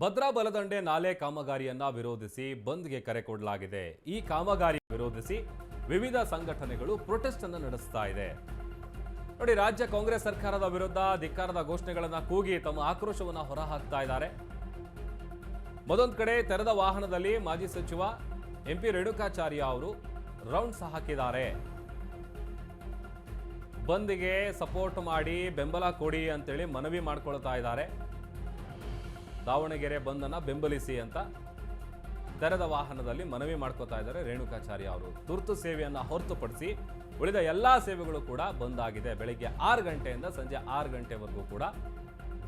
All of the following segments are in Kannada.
ಭದ್ರಾ ಬಲದಂಡೆ ನಾಲೆ ಕಾಮಗಾರಿಯನ್ನ ವಿರೋಧಿಸಿ ಬಂದ್ಗೆ ಕರೆ ಕೊಡಲಾಗಿದೆ. ಈ ಕಾಮಗಾರಿ ವಿರೋಧಿಸಿ ವಿವಿಧ ಸಂಘಟನೆಗಳು ಪ್ರೊಟೆಸ್ಟ್ ಅನ್ನು ನಡೆಸ್ತಾ ಇದೆ. ನೋಡಿ, ರಾಜ್ಯ ಕಾಂಗ್ರೆಸ್ ಸರ್ಕಾರದ ವಿರುದ್ಧ ಧಿಕ್ಕಾರದ ಘೋಷಣೆಗಳನ್ನ ಕೂಗಿ ತಮ್ಮ ಆಕ್ರೋಶವನ್ನ ಹೊರಹಾಕ್ತಾ ಇದ್ದಾರೆ. ಮತ್ತೊಂದು ಕಡೆ ತೆರೆದ ವಾಹನದಲ್ಲಿ ಮಾಜಿ ಸಚಿವ ಎಂಪಿ ರೇಣುಕಾಚಾರ್ಯ ಅವರು ರೌಂಡ್ಸ್ ಹಾಕಿದ್ದಾರೆ. ಬಂದ್ಗೆ ಸಪೋರ್ಟ್ ಮಾಡಿ ಬೆಂಬಲ ಕೊಡಿ ಅಂತೇಳಿ ಮನವಿ ಮಾಡ್ಕೊಳ್ತಾ ಇದ್ದಾರೆ. ದಾವಣಗೆರೆ ಬಂದನ್ನ ಬೆಂಬಲಿಸಿ ಅಂತ ತೆರೆದ ವಾಹನದಲ್ಲಿ ಮನವಿ ಮಾಡ್ಕೋತಾ ಇದ್ದಾರೆ ರೇಣುಕಾಚಾರ್ಯ ಅವರು. ತುರ್ತು ಸೇವೆಯನ್ನ ಹೊರತುಪಡಿಸಿ ಉಳಿದ ಎಲ್ಲಾ ಸೇವೆಗಳು ಕೂಡ ಬಂದ್ ಆಗಿದೆ. ಬೆಳಗ್ಗೆ 6 ಗಂಟೆಯಿಂದ ಸಂಜೆ 6 ಗಂಟೆವರೆಗೂ ಕೂಡ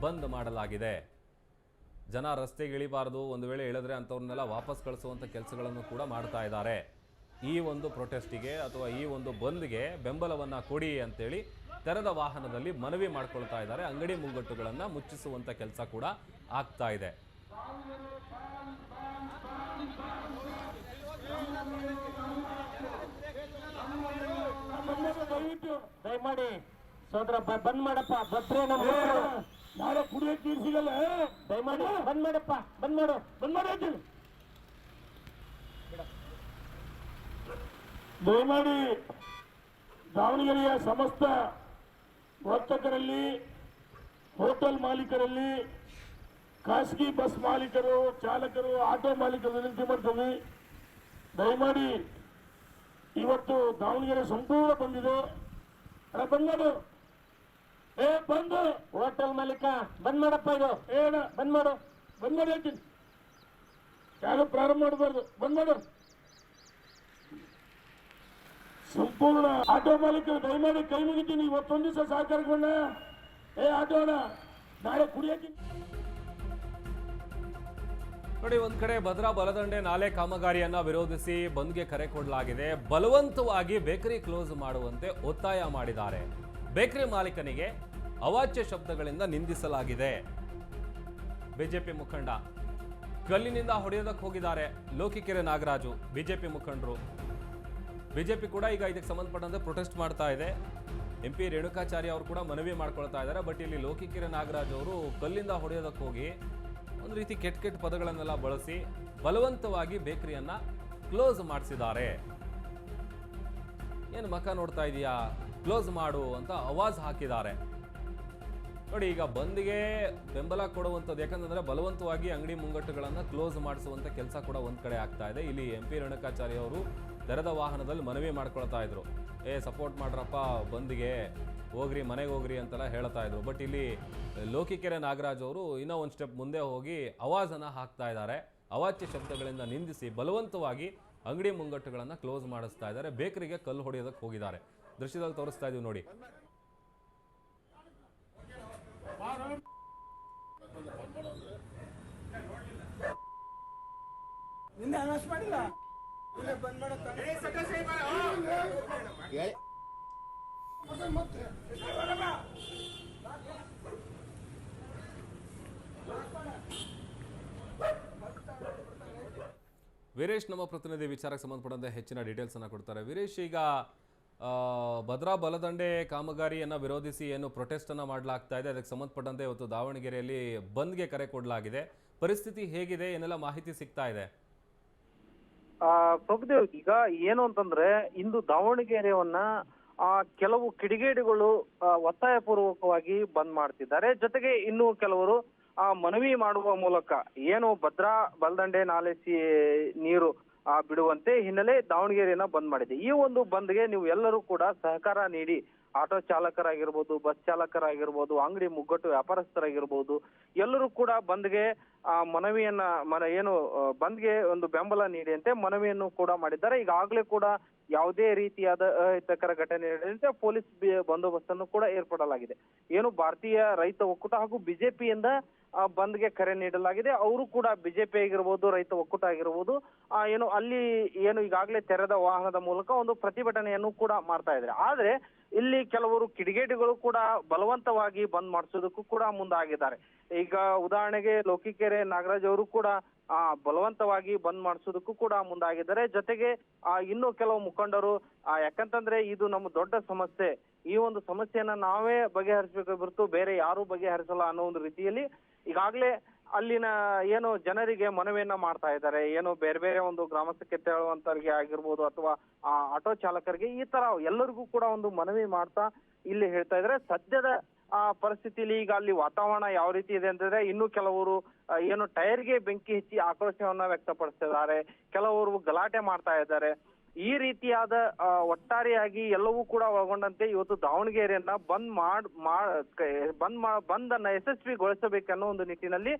ಬಂದ್ ಮಾಡಲಾಗಿದೆ. ಜನ ರಸ್ತೆಗೆ ಇಳಿಬಾರದು, ಒಂದು ವೇಳೆ ಇಳಿದ್ರೆ ಅಂಥವ್ರನ್ನೆಲ್ಲ ವಾಪಸ್ ಕಳಿಸುವಂಥ ಕೆಲಸಗಳನ್ನು ಕೂಡ ಮಾಡ್ತಾ ಇದ್ದಾರೆ. ಈ ಒಂದು ಪ್ರೊಟೆಸ್ಟಿಗೆ ಅಥವಾ ಈ ಒಂದು ಬಂದ್ಗೆ ಬೆಂಬಲವನ್ನ ಕೊಡಿ ಅಂತೇಳಿ ತೆರೆದ ವಾಹನದಲ್ಲಿ ಮನವಿ ಮಾಡ್ಕೊಳ್ತಾ ಇದ್ದಾರೆ. ಅಂಗಡಿ ಮುಂಗಟ್ಟುಗಳನ್ನು ಮುಚ್ಚಿಸುವಂಥ ಕೆಲಸ ಕೂಡ ಆಗ್ತಾ ಇದೆ. ದಯಮಾಡಿ ಸೋದರ ಬಂದ್ ಮಾಡಪ್ಪ, ಭದ್ರೆ ನಾಳೆ ಕುಡಿಯಕ್ಕೆ ನೀರು ಸಿಗಲ್ಲ. ದಯಮಾಡಿ ಬಂದ್ ಮಾಡಪ್ಪ, ಬಂದ್ ಮಾಡು, ಬಂದ್ ಮಾಡಿ. ದಯಮಾಡಿ ದಾವಣಗೆರೆಯ ಸಮಸ್ತ ವರ್ತಕರಲ್ಲಿ, ಹೋಟೆಲ್ ಮಾಲೀಕರಲ್ಲಿ, ಖಾಸಗಿ ಬಸ್ ಮಾಲೀಕರು, ಚಾಲಕರು, ಆಟೋ ಮಾಲೀಕರು ವಿನಂತಿ ಮಾಡ್ತೀವಿ. ದಯಮಾಡಿ ಇವತ್ತು ದಾವಣಗೆರೆ ಸಂಪೂರ್ಣ ಬಂದಿದೆ. ಬಂದ್ ಮಾಡು, ಬಂದು ಹೋಟೆಲ್ ಮಾಲೀಕ ಬಂದ್ ಮಾಡಪ್ಪ, ಇದು ಬಂದ್ ಮಾಡು, ಬಂದ್ ಮಾಡಿ ಹೇಳ್ತೀನಿ. ಯಾರು ಪ್ರಾರಂಭ ಮಾಡಬಾರ್ದು, ಬಂದ್ ಮಾಡು. ಸಂಪೂರ್ಣ ಆಟೋ ಮಾಲೀಕರು ದಯಮಾಡಿ ಕೈ ಮುಗಿತೀನಿ. ಇವತ್ತೊಂದು ದಿವಸ ಸಹಕಾರಗೊಂಡ ಆಟೋಣ ನಾಳೆ ಕುಡಿಯಕ್ಕೆ. ನೋಡಿ, ಒಂದ್ ಕಡೆ ಭದ್ರಾ ಬಲದಂಡೆ ನಾಲೆ ಕಾಮಗಾರಿಯನ್ನ ವಿರೋಧಿಸಿ ಬಂದ್ಗೆ ಕರೆ ಕೊಡಲಾಗಿದೆ. ಬಲವಂತವಾಗಿ ಬೇಕರಿ ಕ್ಲೋಸ್ ಮಾಡುವಂತೆ ಒತ್ತಾಯ ಮಾಡಿದ್ದಾರೆ. ಬೇಕರಿ ಮಾಲೀಕನಿಗೆ ಅವಾಚ್ಯ ಶಬ್ದಗಳಿಂದ ನಿಂದಿಸಲಾಗಿದೆ. ಬಿಜೆಪಿ ಮುಖಂಡ ಕಲ್ಲಿನಿಂದ ಹೊಡೆಯೋದಕ್ಕೆ ಹೋಗಿದ್ದಾರೆ ಲೋಕಿಕೆರೆ ನಾಗರಾಜು. ಬಿಜೆಪಿ ಮುಖಂಡರು, ಬಿಜೆಪಿ ಕೂಡ ಈಗ ಇದಕ್ಕೆ ಸಂಬಂಧಪಟ್ಟಂತೆ ಪ್ರೊಟೆಸ್ಟ್ ಮಾಡ್ತಾ ಇದೆ. ಎಂಪಿ ರೇಣುಕಾಚಾರ್ಯ ಅವರು ಕೂಡ ಮನವಿ ಮಾಡ್ಕೊಳ್ತಾ ಇದ್ದಾರೆ. ಬಟ್ ಇಲ್ಲಿ ಲೋಕಿಕೆರೆ ನಾಗರಾಜ್ ಅವರು ಕಲ್ಲಿಂದ ಹೊಡೆಯೋದಕ್ಕೆ ಹೋಗಿ ಒಂದು ರೀತಿ ಕೆಟ್ಟ ಪದಗಳನ್ನೆಲ್ಲ ಬಳಸಿ ಬಲವಂತವಾಗಿ ಬೇಕರಿಯನ್ನ ಕ್ಲೋಸ್ ಮಾಡಿಸಿದ್ದಾರೆ. ಏನು ಮಕ ನೋಡ್ತಾ ಇದೀಯಾ, ಕ್ಲೋಸ್ ಮಾಡು ಅಂತ ಆವಾಜ್ ಹಾಕಿದ್ದಾರೆ. ನೋಡಿ, ಈಗ ಬಂದ್ಗೆ ಬೆಂಬಲ ಕೊಡುವಂಥದ್ದು, ಯಾಕಂತಂದ್ರೆ ಬಲವಂತವಾಗಿ ಅಂಗಡಿ ಮುಂಗಟ್ಟುಗಳನ್ನು ಕ್ಲೋಸ್ ಮಾಡಿಸುವಂಥ ಕೆಲಸ ಕೂಡ ಒಂದ್ ಕಡೆ ಆಗ್ತಾ ಇದೆ. ಇಲ್ಲಿ ಎಂಪಿ ರೇಣುಕಾಚಾರ್ಯ ಅವರು ತೆರೆದ ವಾಹನದಲ್ಲಿ ಮನವಿ ಮಾಡ್ಕೊಳ್ತಾ ಇದ್ರು, ಸಪೋರ್ಟ್ ಮಾಡ್ರಪ್ಪ, ಬಂದ್ಗೆ ಹೋಗ್ರಿ, ಮನೆಗೆ ಹೋಗ್ರಿ ಅಂತೆಲ್ಲ ಹೇಳ್ತಾ ಇದ್ರು. ಬಟ್ ಇಲ್ಲಿ ಲೋಕಿಕೆರೆ ನಾಗರಾಜ್ ಅವರು ಇನ್ನೂ ಒಂದು ಸ್ಟೆಪ್ ಮುಂದೆ ಹೋಗಿ ಆವಾಜನ್ನು ಹಾಕ್ತಾ ಇದ್ದಾರೆ. ಅವಾಚ್ಯ ಶಬ್ದಗಳಿಂದ ನಿಂದಿಸಿ ಬಲವಂತವಾಗಿ ಅಂಗಡಿ ಮುಂಗಟ್ಟುಗಳನ್ನು ಕ್ಲೋಸ್ ಮಾಡಿಸ್ತಾ ಇದ್ದಾರೆ. ಬೇಕರಿಗೆ ಕಲ್ಲು ಹೊಡೆಯೋದಕ್ಕೆ ಹೋಗಿದ್ದಾರೆ. ದೃಶ್ಯದಲ್ಲಿ ತೋರಿಸ್ತಾ ಇದೀವಿ ನೋಡಿ. ವೀರೇಶ್ ನಮ್ಮ ಪ್ರತಿನಿಧಿ ವಿಚಾರಕ್ಕೆ ಸಂಬಂಧಪಟ್ಟಂತೆ ಹೆಚ್ಚಿನ ಡೀಟೇಲ್ಸ್ ಅನ್ನ ಕೊಡ್ತಾರೆ. ವೀರೇಶ್, ಈಗ ಭದ್ರಾ ಬಲದಂಡೆ ಕಾಮಗಾರಿಯನ್ನು ವಿರೋಧಿಸಿ ಏನು ಪ್ರೊಟೆಸ್ಟ್ ಅನ್ನ ಮಾಡಲಾಗ್ತಾ ಇದೆ, ಅದಕ್ಕೆ ಸಂಬಂಧಪಟ್ಟಂತೆ ಇವತ್ತು ದಾವಣಗೆರೆಯಲ್ಲಿ ಬಂದ್ಗೆ ಕರೆ ಕೊಡಲಾಗಿದೆ. ಪರಿಸ್ಥಿತಿ ಹೇಗಿದೆ, ಏನೆಲ್ಲ ಮಾಹಿತಿ ಸಿಗ್ತಾ ಇದೆ? ಪ್ರಭುದೇವ್, ಈಗ ಏನು ಅಂತಂದ್ರೆ ಇಂದು ದಾವಣಗೆರೆಯನ್ನ ಕೆಲವು ಕಿಡಿಗೇಡಿಗಳು ಒತ್ತಾಯ ಪೂರ್ವಕವಾಗಿ ಬಂದ್ ಮಾಡ್ತಿದ್ದಾರೆ. ಜೊತೆಗೆ ಇನ್ನು ಕೆಲವರು ಮನವಿ ಮಾಡುವ ಮೂಲಕ ಏನು ಭದ್ರಾ ಬಲದಂಡೆ ನಾಲೆ ನೀರು ಬಿಡುವಂತೆ ಹಿನ್ನೆಲೆ ದಾವಣಗೆರೆಯನ್ನ ಬಂದ್ ಮಾಡಿದೆ. ಈ ಒಂದು ಬಂದ್ಗೆ ನೀವು ಎಲ್ಲರೂ ಕೂಡ ಸಹಕಾರ ನೀಡಿ, ಆಟೋ ಚಾಲಕರಾಗಿರ್ಬೋದು, ಬಸ್ ಚಾಲಕರಾಗಿರ್ಬೋದು, ಅಂಗಡಿ ಮುಗ್ಗಟ್ಟು ವ್ಯಾಪಾರಸ್ಥರಾಗಿರ್ಬೋದು, ಎಲ್ಲರೂ ಕೂಡ ಬಂದ್ಗೆ ಮನವಿಯನ್ನ ಏನು ಬಂದ್ಗೆ ಒಂದು ಬೆಂಬಲ ನೀಡಿ ಅಂತ ಮನವಿಯನ್ನು ಕೂಡ ಮಾಡಿದ್ದಾರೆ. ಈಗಾಗಲೇ ಕೂಡ ಯಾವುದೇ ರೀತಿಯಾದ ಅಹಿತಕರ ಘಟನೆ ನಡೆದಂತೆ ಪೊಲೀಸ್ ಬಂದೋಬಸ್ತನ್ನು ಕೂಡ ಏರ್ಪಡಲಾಗಿದೆ. ಏನು ಭಾರತೀಯ ರೈತ ಒಕ್ಕೂಟ ಹಾಗೂ ಬಿಜೆಪಿಯಿಂದ ಬಂದ್ಗೆ ಕರೆ ನೀಡಲಾಗಿದೆ. ಅವರು ಕೂಡ ಬಿಜೆಪಿ ಆಗಿರ್ಬೋದು, ರೈತ ಒಕ್ಕೂಟ ಆಗಿರ್ಬೋದು, ಏನು ಅಲ್ಲಿ ಏನು ಈಗಾಗಲೇ ತೆರೆದ ವಾಹನದ ಮೂಲಕ ಒಂದು ಪ್ರತಿಭಟನೆಯನ್ನು ಕೂಡ ಮಾಡ್ತಾ ಇದ್ದಾರೆ. ಆದ್ರೆ ಇಲ್ಲಿ ಕೆಲವರು ಕಿಡಿಗೇಡಿಗಳು ಕೂಡ ಬಲವಂತವಾಗಿ ಬಂದ್ ಮಾಡಿಸೋದಕ್ಕೂ ಕೂಡ ಮುಂದಾಗಿದ್ದಾರೆ. ಈಗ ಉದಾಹರಣೆಗೆ ಲೋಕಿಕೆರೆ ನಾಗರಾಜ್ ಅವರು ಕೂಡ ಬಲವಂತವಾಗಿ ಬಂದ್ ಮಾಡಿಸೋದಕ್ಕೂ ಕೂಡ ಮುಂದಾಗಿದ್ದಾರೆ. ಜೊತೆಗೆ ಇನ್ನು ಕೆಲವು ಮುಖಂಡರು ಯಾಕಂತಂದ್ರೆ ಇದು ನಮ್ಮ ದೊಡ್ಡ ಸಮಸ್ಯೆ, ಈ ಒಂದು ಸಮಸ್ಯೆಯನ್ನ ನಾವೇ ಬಗೆಹರಿಸಬೇಕು ಹೊರತು ಬೇರೆ ಯಾರು ಬಗೆಹರಿಸಲ್ಲ ಅನ್ನೋ ಒಂದು ರೀತಿಯಲ್ಲಿ ಈಗಾಗಲೇ ಅಲ್ಲಿನ ಏನು ಜನರಿಗೆ ಮನವಿಯನ್ನ ಮಾಡ್ತಾ ಇದ್ದಾರೆ. ಏನು ಬೇರೆ ಬೇರೆ ಒಂದು ಗ್ರಾಮಸ್ಥಕ್ಕೆ ತೆರಳುವಂತವ್ರಿಗೆ ಆಗಿರ್ಬೋದು ಅಥವಾ ಆಟೋ ಚಾಲಕರಿಗೆ ಈ ತರ ಎಲ್ಲರಿಗೂ ಕೂಡ ಒಂದು ಮನವಿ ಮಾಡ್ತಾ ಇಲ್ಲಿ ಹೇಳ್ತಾ ಇದ್ದಾರೆ. ಸದ್ಯದ ಪರಿಸ್ಥಿತಿಲಿ ಈಗ ಅಲ್ಲಿ ವಾತಾವರಣ ಯಾವ ರೀತಿ ಇದೆ ಅಂತಂದ್ರೆ ಇನ್ನು ಕೆಲವರು ಏನು ಟೈರ್ಗೆ ಬೆಂಕಿ ಹಚ್ಚಿ ಆಕ್ರೋಶವನ್ನ ವ್ಯಕ್ತಪಡಿಸ್ತಿದ್ದಾರೆ, ಕೆಲವರು ಗಲಾಟೆ ಮಾಡ್ತಾ ಇದ್ದಾರೆ. ಈ ರೀತಿಯಾದ ಒಟ್ಟಾರೆಯಾಗಿ ಎಲ್ಲವೂ ಕೂಡ ಒಳಗೊಂಡಂತೆ ಇವತ್ತು ದಾವಣಗೆರೆಯನ್ನ ಬಂದ್ ಅನ್ನ ಯಶಸ್ವಿಗೊಳಿಸಬೇಕನ್ನೋ ಒಂದು ನಿಟ್ಟಿನಲ್ಲಿ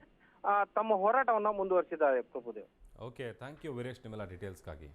ತಮ್ಮ ಹೋರಾಟವನ್ನ ಮುಂದುವರಿಸಿದ್ದಾರೆ Prabhudev. Okay, thank you Veeresh ನಿಮ್ಮೆಲ್ಲ ಡೀಟೇಲ್ಸ್ಗಾಗಿ.